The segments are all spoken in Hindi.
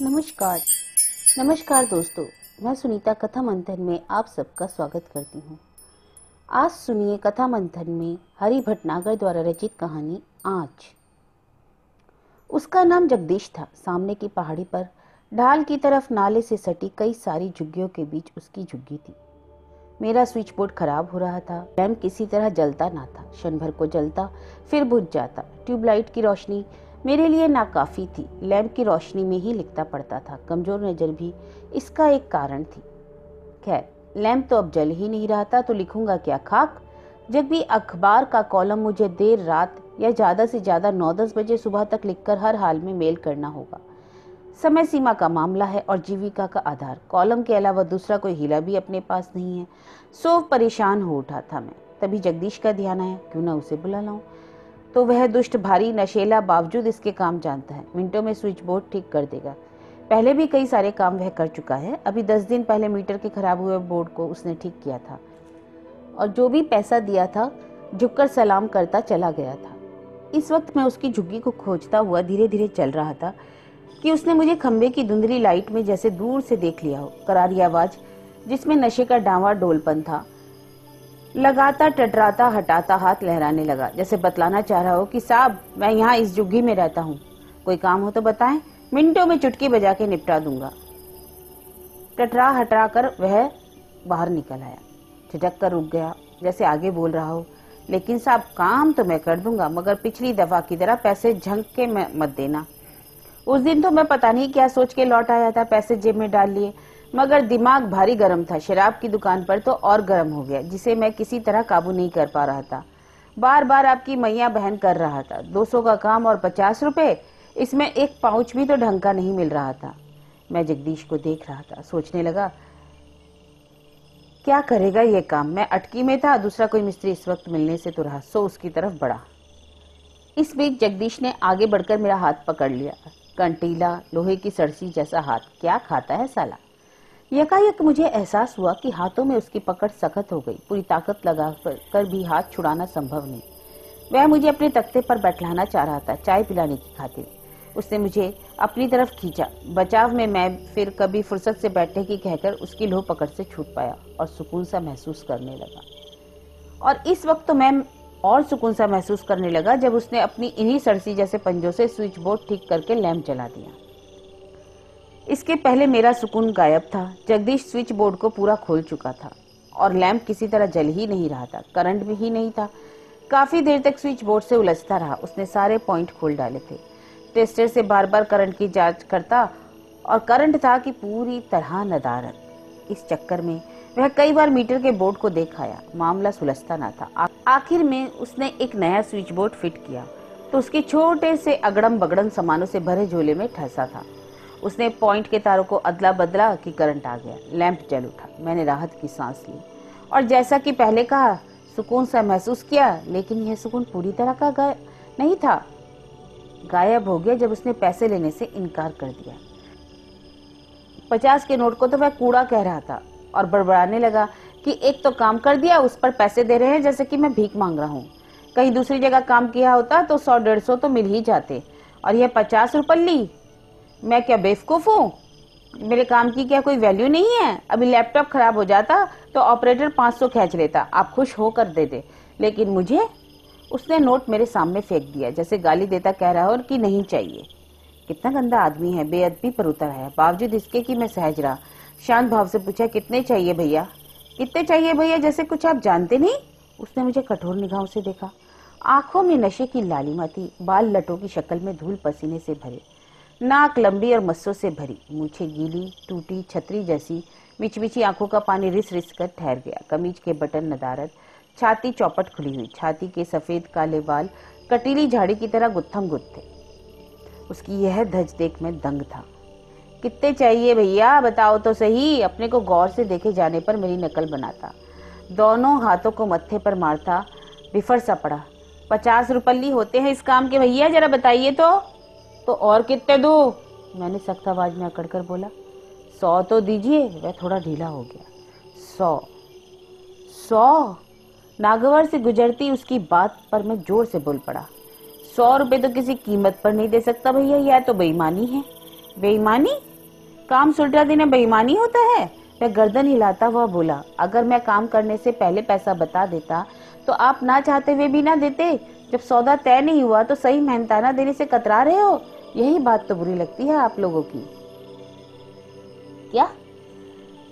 नमस्कार। नमस्कार दोस्तों, मैं सुनीता कथा मंथन में आप सबका स्वागत करती हूँ। आज सुनिए कथा मंथन में हरि भटनागर द्वारा रचित कहानी आँच। उसका नाम जगदीश था। सामने की पहाड़ी पर ढाल की तरफ नाले से सटी कई सारी झुग्गियों के बीच उसकी झुग्गी थी। मेरा स्विच बोर्ड खराब हो रहा था। लैंप किसी तरह जलता ना था, क्षण भर को जलता फिर बुझ जाता। ट्यूबलाइट की रोशनी मेरे लिए नाकाफी थी। लैंप की रोशनी में ही लिखता पड़ता था। कमजोर नजर भी इसका एक कारण थी। खैर, लैंप तो अब जल ही नहीं रहा था तो लिखूंगा क्या खाक। जब भी अखबार का कॉलम मुझे देर रात या ज्यादा से ज्यादा 9-10 बजे सुबह तक लिखकर हर हाल में मेल करना होगा। समय सीमा का मामला है और जीविका का आधार। कॉलम के अलावा दूसरा कोई हीला भी अपने पास नहीं है। सो परेशान हो उठा था मैं। तभी जगदीश का ध्यान आया, क्यों ना उसे बुला लाऊं। तो वह दुष्ट भारी नशेला बावजूद इसके काम जानता है। मिनटों में स्विच बोर्ड ठीक कर देगा। पहले भी कई सारे काम वह कर चुका है। अभी 10 दिन पहले मीटर के खराब हुए बोर्ड को उसने ठीक किया था और जो भी पैसा दिया था झुककर सलाम करता चला गया था। इस वक्त मैं उसकी झुग्गी को खोजता हुआ धीरे धीरे चल रहा था कि उसने मुझे खंबे की धुंधली लाइट में जैसे दूर से देख लिया हो। करारी आवाज जिसमें नशे का डांवा डोलपन था लगातार टटराता हटाता हाथ लहराने लगा, जैसे बतलाना चाह रहा हो कि साहब मैं यहाँ इस झुग्गी में रहता हूँ, कोई काम हो तो बताएं, मिनटों में चुटकी बजा के निपटा दूंगा। टटरा हटा कर वह बाहर निकल आया। झिझक कर रुक गया, जैसे आगे बोल रहा हो, लेकिन साहब काम तो मैं कर दूंगा, मगर पिछली दफा की तरह पैसे झंक के मत देना। उस दिन तो मैं पता नहीं क्या सोच के लौट आया था, पैसे जेब में डाल लिए, मगर दिमाग भारी गर्म था। शराब की दुकान पर तो और गर्म हो गया, जिसे मैं किसी तरह काबू नहीं कर पा रहा था। बार बार आपकी मैया बहन कर रहा था। 200 का काम और 50 रुपए, इसमें एक पाउच भी तो ढंग का नहीं मिल रहा था। मैं जगदीश को देख रहा था, सोचने लगा क्या करेगा ये काम। मैं अटकी में था, दूसरा कोई मिस्त्री इस वक्त मिलने से तो रहा, सो उसकी तरफ बढ़ा। इस बीच जगदीश ने आगे बढ़कर मेरा हाथ पकड़ लिया। कंटीला लोहे की सरसी जैसा हाथ, क्या खाता है साला। यकायक मुझे एहसास हुआ कि हाथों में उसकी पकड़ सख्त हो गई। पूरी ताकत लगा कर भी हाथ छुड़ाना संभव नहीं। वह मुझे अपने तख्ते पर बैठलाना चाह रहा था, चाय पिलाने की खातिर। उसने मुझे अपनी तरफ खींचा। बचाव में मैं फिर कभी फुर्सत से बैठने की कहकर उसकी लोह पकड़ से छूट पाया और सुकून सा महसूस करने लगा। और इस वक्त तो मैं और सुकून सा महसूस करने लगा जब उसने अपनी इन्हीं सरसी जैसे पंजों से स्विच बोर्ड ठीक करके लैंप जला दिया। इसके पहले मेरा सुकून गायब था। जगदीश स्विच बोर्ड को पूरा खोल चुका था और लैंप किसी तरह जल ही नहीं रहा था, करंट भी ही नहीं था। काफी देर तक स्विच बोर्ड से उलझता रहा। उसने सारे पॉइंट खोल डाले थे। टेस्टर से बार बार करंट की जांच करता और करंट था कि पूरी तरह नदारद। इस चक्कर में वह कई बार मीटर के बोर्ड को देख आया। मामला सुलझता ना था। आखिर में उसने एक नया स्विच बोर्ड फिट किया तो उसके छोटे से अगड़म बगड़म सामानों से भरे झोले में ठसा था। उसने पॉइंट के तारों को अदला बदला कि करंट आ गया। लैंप जल उठा। मैंने राहत की सांस ली और जैसा कि पहले कहा, सुकून सा महसूस किया। लेकिन यह सुकून पूरी तरह का नहीं था। गायब हो गया जब उसने पैसे लेने से इनकार कर दिया। 50 के नोट को तो वह कूड़ा कह रहा था और बड़बड़ाने लगा कि एक तो काम कर दिया, उस पर पैसे दे रहे हैं जैसे कि मैं भीख मांग रहा हूँ। कहीं दूसरी जगह काम किया होता तो 100-150 तो मिल ही जाते, और यह 50 रुपये। मैं क्या बेवकूफ हूँ? मेरे काम की क्या कोई वैल्यू नहीं है? अभी लैपटॉप खराब हो जाता तो ऑपरेटर 500 खींच लेता, आप खुश होकर दे दे, लेकिन मुझे। उसने नोट मेरे सामने फेंक दिया, जैसे गाली देता कह रहा हो कि नहीं चाहिए। कितना गंदा आदमी है, बेअदबी पर उतर है। बावजूद इसके कि मैं सहज रहा, शांत भाव से पूछा, कितने चाहिए भैया? कितने चाहिए भैया, जैसे कुछ आप जानते नहीं। उसने मुझे कठोर निगाहों से देखा। आंखों में नशे की लालिमा थी। बाल लटों की शक्ल में धूल पसीने से भरे, नाक लंबी और मस्सों से भरी, मूछें गीली टूटी छतरी जैसी। मिचमिची आंखों का पानी रिस रिस कर ठहर गया। कमीज के बटन नदारद, छाती चौपट खुली हुई, छाती के सफेद काले बाल कटीली झाड़ी की तरह गुत्थम गुत्थ थे। उसकी यह धज देख मैं दंग था। कितने चाहिए भैया, बताओ तो सही। अपने को गौर से देखे जाने पर मेरी नकल बनाता, दोनों हाथों को मत्थे पर मारता, बिफर सा पड़ा। 50 रुपये होते हैं इस काम के भैया, जरा बताइए तो और कितने दूं? मैंने सख्त आवाज में अकड़ कर बोला। 100 तो दीजिए। वह थोड़ा ढीला हो गया। 100 नागवार से गुजरती उसकी बात पर मैं जोर से बोल पड़ा। 100 रुपए तो किसी कीमत पर नहीं दे सकता भैया, यह तो बेईमानी है। बेईमानी? काम सुलझा देना बेईमानी होता है? वह गर्दन हिलाता हुआ बोला, अगर मैं काम करने से पहले पैसा बता देता तो आप ना चाहते हुए भी ना देते। जब सौदा तय नहीं हुआ तो सही मेहनताना देने से कतरा रहे हो। यही बात तो बुरी लगती है आप लोगों की। क्या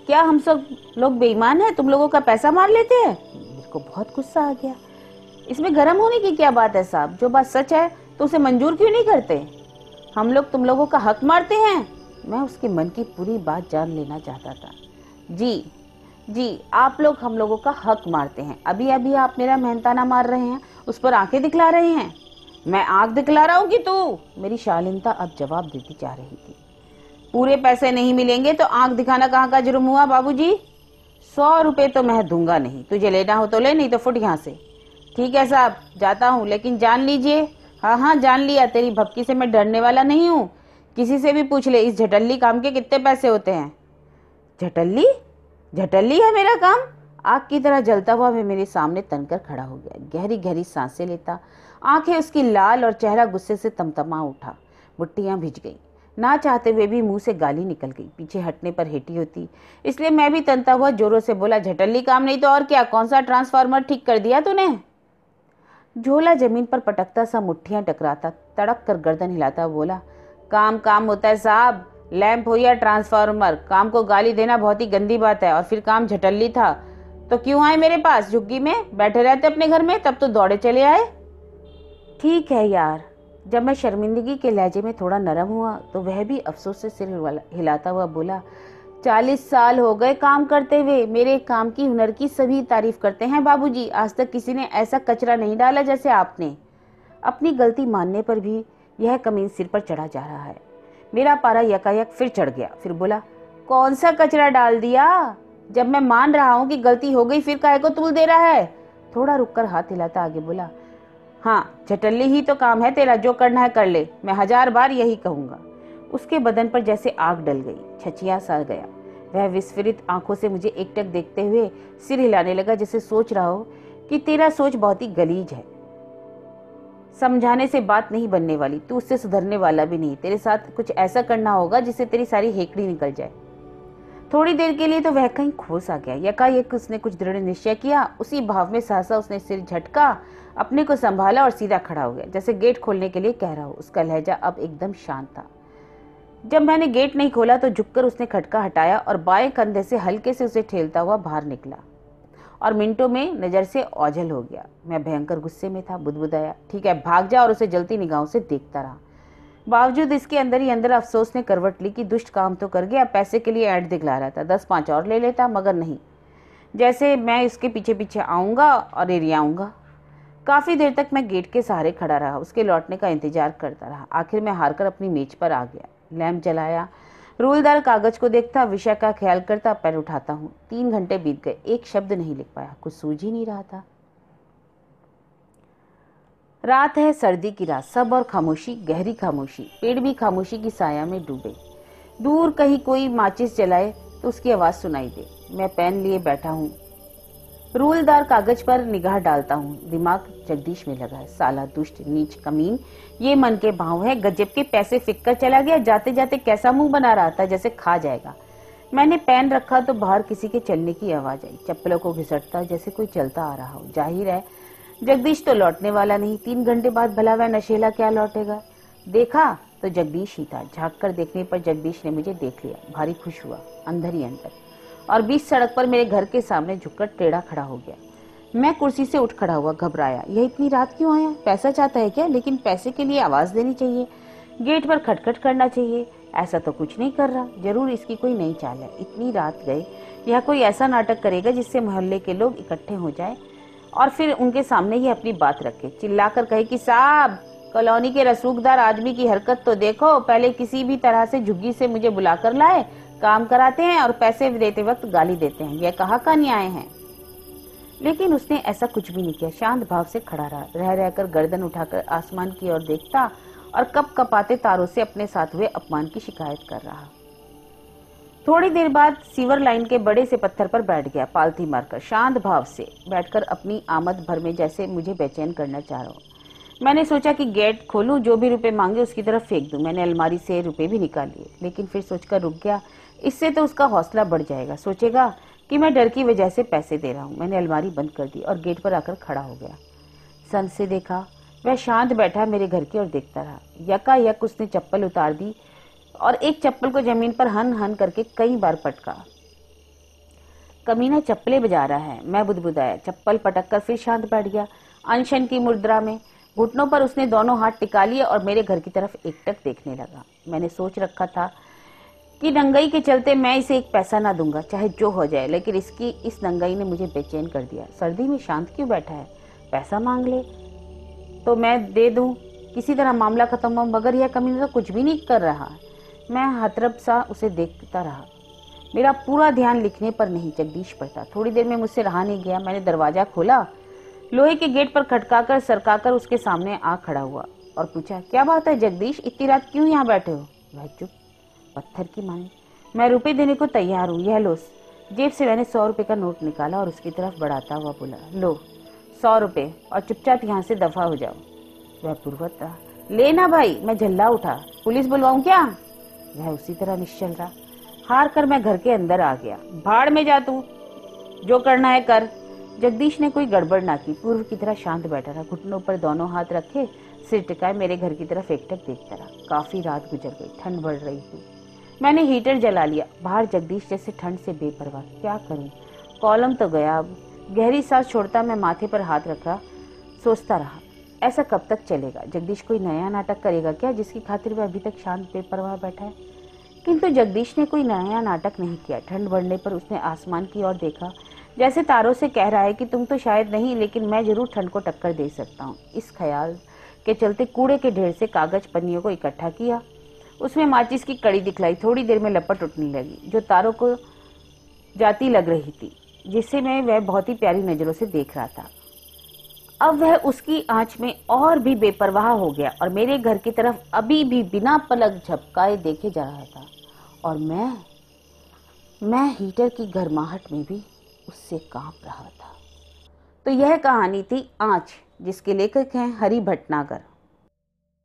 क्या हम सब लोग बेईमान हैं? तुम लोगों का पैसा मार लेते हैं? मेरे को बहुत गुस्सा आ गया। इसमें गर्म होने की क्या बात है साहब? जो बात सच है तो उसे मंजूर क्यों नहीं करते? हम लोग तुम लोगों का हक मारते हैं? मैं उसके मन की पूरी बात जान लेना चाहता था। जी, आप लोग हम लोगों का हक मारते हैं। अभी अभी आप मेरा मेहनताना मार रहे हैं, उस पर आंखें दिखला रहे हैं। मैं आंख दिखला रहा हूँ कि तू? मेरी शालीनता अब जवाब देती जा रही थी। पूरे पैसे नहीं मिलेंगे तो आंख दिखाना कहाँ का जुर्म हुआ बाबूजी? 100 रुपए तो मैं दूंगा नहीं। तुझे लेना हो तो ले, नहीं तो फुट यहाँ से। ठीक है साहब, जाता हूँ, लेकिन जान लीजिए। हाँ, जान लिया। तेरी भपकी से मैं डरने वाला नहीं हूँ। किसी से भी पूछ ले, इस झटल्ली काम के कितने पैसे होते हैं। झटल्ली है मेरा काम? आग की तरह जलता हुआ वह मेरे सामने तनकर खड़ा हो गया। गहरी गहरी सांसें लेता, आंखें उसकी लाल और चेहरा गुस्से से तमतमा उठा। मुट्ठियां भिज गई। ना चाहते हुए भी मुंह से गाली निकल गई। पीछे हटने पर हेटी होती, इसलिए मैं भी तनता हुआ जोरों से बोला, झटल्ली काम नहीं तो और क्या? कौन सा ट्रांसफार्मर ठीक कर दिया तूने? झोला जमीन पर पटकता सा मुट्ठियां टकराता, तड़क कर गर्दन हिलाता बोला, काम होता है साहब, लैंप हो या ट्रांसफार्मर। काम को गाली देना बहुत ही गंदी बात है। और फिर काम झटल्ली था तो क्यों आए मेरे पास? झुग्गी में बैठे रहते अपने घर में, तब तो दौड़े चले आए। ठीक है यार। जब मैं शर्मिंदगी के लहजे में थोड़ा नरम हुआ तो वह भी अफसोस से सिर हिलाता हुआ बोला, 40 साल हो गए काम करते हुए। मेरे काम की, हुनर की सभी तारीफ करते हैं बाबूजी। आज तक किसी ने ऐसा कचरा नहीं डाला जैसे आपने। अपनी गलती मानने पर भी यह कमीन सिर पर चढ़ा जा रहा है। मेरा पारा यकायक फिर चढ़ गया। फिर बोला, कौन सा कचरा डाल दिया? जब मैं मान रहा हूं कि गलती हो गई, फिर काहे को तूल दे रहा है? थोड़ा रुककर हाथ हिलाता आगे बोला, हाँ, झटल्ली ही तो काम है तेरा। जो करना है कर ले, मैं 1000 बार यही कहूंगा। उसके बदन पर जैसे आग डल गई, छचिया सा गया। वह विस्फारित आंखों से मुझे एकटक देखते हुए सिर हिलाने लगा, जैसे सोच रहा हो कि तेरा सोच बहुत ही गलीज है, समझाने से बात नहीं बनने वाली, तू उससे सुधरने वाला भी नहीं। तेरे साथ कुछ ऐसा करना होगा जिससे तेरी सारी हेकड़ी निकल जाए। थोड़ी देर के लिए तो वह कहीं खोस आ गया। यकायक उसने कुछ दृढ़ निश्चय किया। उसी भाव में सहसा उसने सिर झटका, अपने को संभाला और सीधा खड़ा हो गया, जैसे गेट खोलने के लिए कह रहा हो। उसका लहजा अब एकदम शांत था। जब मैंने गेट नहीं खोला तो झुककर उसने खटका हटाया और बाएं कंधे से हल्के से उसे ठेलता हुआ बाहर निकला और मिनटों में नजर से ओझल हो गया। मैं भयंकर गुस्से में था, बुदबुदाया, ठीक है, भाग जा, और उसे जलती निगाहों से देखता रहा। बावजूद इसके अंदर ही अंदर अफसोस ने करवट ली कि दुष्ट काम तो कर गया। पैसे के लिए ऐड दिखला रहा था, 10-5 और ले लेता, मगर नहीं, जैसे मैं इसके पीछे पीछे आऊंगा और एरियाऊंगा। काफी देर तक मैं गेट के सहारे खड़ा रहा, उसके लौटने का इंतजार करता रहा। आखिर मैं हारकर अपनी मेज पर आ गया, लैंप जलाया, रूलदार कागज को देखता, विषय का ख्याल करता, पैर उठाता हूँ। 3 घंटे बीत गए, एक शब्द नहीं लिख पाया, कुछ सूझ ही नहीं रहा था। रात है, सर्दी की रात, सब और खामोशी, गहरी खामोशी। पेड़ भी खामोशी की साया में डूबे। दूर कहीं कोई माचिस जलाए तो उसकी आवाज सुनाई दे। मैं पेन लिए बैठा हूँ, रूलदार कागज पर निगाह डालता हूँ। दिमाग जगदीश में लगा है। साला दुष्ट, नीच, कमीन, ये मन के भाव है। गजब के पैसे फिक कर चला गया। जाते जाते कैसा मुंह बना रहा था, जैसे खा जाएगा। मैंने पेन रखा तो बाहर किसी के चलने की आवाज आई, चप्पलों को घिसटता, जैसे कोई चलता आ रहा हो। जाहिर है जगदीश तो लौटने वाला नहीं। 3 घंटे बाद भला वह नशेला क्या लौटेगा। देखा तो जगदीश ही था। झाँक कर देखने पर जगदीश ने मुझे देख लिया। भारी खुश हुआ अंदर ही अंदर, और बीच सड़क पर मेरे घर के सामने झुककर टेढ़ा खड़ा हो गया। मैं कुर्सी से उठ खड़ा हुआ, घबराया। यह इतनी रात क्यों आया? पैसा चाहता है क्या? लेकिन पैसे के लिए आवाज देनी चाहिए, गेट पर खटखट करना चाहिए। ऐसा तो कुछ नहीं कर रहा। जरूर इसकी कोई नई चाल है। इतनी रात गए, यह कोई ऐसा नाटक करेगा जिससे मोहल्ले के लोग इकट्ठे हो जाए और फिर उनके सामने ही अपनी बात रखे, चिल्लाकर कहे कि साहब, कॉलोनी के रसूखदार आदमी की हरकत तो देखो। पहले किसी भी तरह से झुग्गी से मुझे बुलाकर लाए, काम कराते हैं और पैसे देते वक्त गाली देते हैं। यह कहाँ का न्याय है? लेकिन उसने ऐसा कुछ भी नहीं किया। शांत भाव से खड़ा रहा, रह रहकर गर्दन उठाकर आसमान की ओर देखता और कप कपाते तारों से अपने साथ हुए अपमान की शिकायत कर रहा। थोड़ी देर बाद सीवर लाइन के बड़े से पत्थर पर बैठ गया, पालथी मारकर, शांत भाव से बैठकर अपनी आमद भर में, जैसे मुझे बेचैन करना चाह रहा हो। मैंने सोचा कि गेट खोलूं, जो भी रुपए मांगे उसकी तरफ फेंक दूं। मैंने अलमारी से रुपए भी निकाल लिए, लेकिन फिर सोचकर रुक गया, इससे तो उसका हौसला बढ़ जाएगा, सोचेगा कि मैं डर की वजह से पैसे दे रहा हूँ। मैंने अलमारी बंद कर दी और गेट पर आकर खड़ा हो गया। सन से देखा, वह शांत बैठा मेरे घर की ओर देखता रहा। यकायक उसने चप्पल उतार दी और एक चप्पल को जमीन पर हन हन करके कई बार पटका। कमीना चप्पलें बजा रहा है, मैं बुदबुदाया। चप्पल पटक कर फिर शांत बैठ गया, अनशन की मुद्रा में। घुटनों पर उसने दोनों हाथ टिका लिए और मेरे घर की तरफ एकटक देखने लगा। मैंने सोच रखा था कि नंगई के चलते मैं इसे एक पैसा ना दूंगा, चाहे जो हो जाए, लेकिन इसकी इस नंगई ने मुझे बेचैन कर दिया। सर्दी में शांत क्यों बैठा है? पैसा मांग ले तो मैं दे दूं, किसी तरह मामला खत्म हो, मगर यह कमीना तो कुछ भी नहीं कर रहा। मैं हतरब सा उसे देखता रहा। मेरा पूरा ध्यान लिखने पर नहीं, जगदीश पर था। थोड़ी देर में मुझसे रहा नहीं गया। मैंने दरवाजा खोला, लोहे के गेट पर खटकाकर सरकाकर उसके सामने आ खड़ा हुआ और पूछा, क्या बात है जगदीश, इतनी रात क्यों यहाँ बैठे हो? वह चुप, पत्थर की माने। मैं रुपए देने को तैयार हूँ, यह लो। जेब से मैंने 100 रुपए का नोट निकाला और उसकी तरफ बढ़ाता हुआ बोला, लो 100 रुपए और चुपचाप यहाँ से दफा हो जाओ। वह पूर्वत रहा, लेना भाई। मैं झल्ला उठा, पुलिस बुलवाऊं क्या? वह उसी तरह निश्चल रहा। हार कर मैं घर के अंदर आ गया। भाड़ में जा तू, जो करना है कर। जगदीश ने कोई गड़बड़ ना की, पूर्व की तरह शांत बैठा रहा, घुटनों पर दोनों हाथ रखे, सिर टिकाए मेरे घर की तरफ एकटक देखता रहा। काफी रात गुजर गई, ठंड बढ़ रही थी। मैंने हीटर जला लिया। बाहर जगदीश जैसे ठंड से बेपरवाह। क्या करूं? कॉलम तो गया। अब गहरी सांस छोड़ता मैं माथे पर हाथ रखा, सोचता रहा, ऐसा कब तक चलेगा? जगदीश कोई नया नाटक करेगा क्या, जिसकी खातिर वह अभी तक शांत बेपरवाह बैठा है? किंतु जगदीश ने कोई नया नाटक नहीं किया। ठंड बढ़ने पर उसने आसमान की ओर देखा, जैसे तारों से कह रहा है कि तुम तो शायद नहीं, लेकिन मैं जरूर ठंड को टक्कर दे सकता हूँ। इस ख्याल के चलते कूड़े के ढेर से कागज पन्नियों को इकट्ठा किया, उसमें माचिस की कड़ी दिखलाई। थोड़ी देर में लपट उठने लगी, जो तारों को जाती लग रही थी, जिसे मैं वह बहुत ही प्यारी नजरों से देख रहा था। अब वह उसकी आंच में और भी बेपरवाह हो गया और मेरे घर की तरफ अभी भी बिना पलक झपकाए देखे जा रहा था। और मैं हीटर की गर्माहट में भी उससे कांप रहा था। तो यह कहानी थी आँच, जिसके लेखक हैं हरि भटनागर।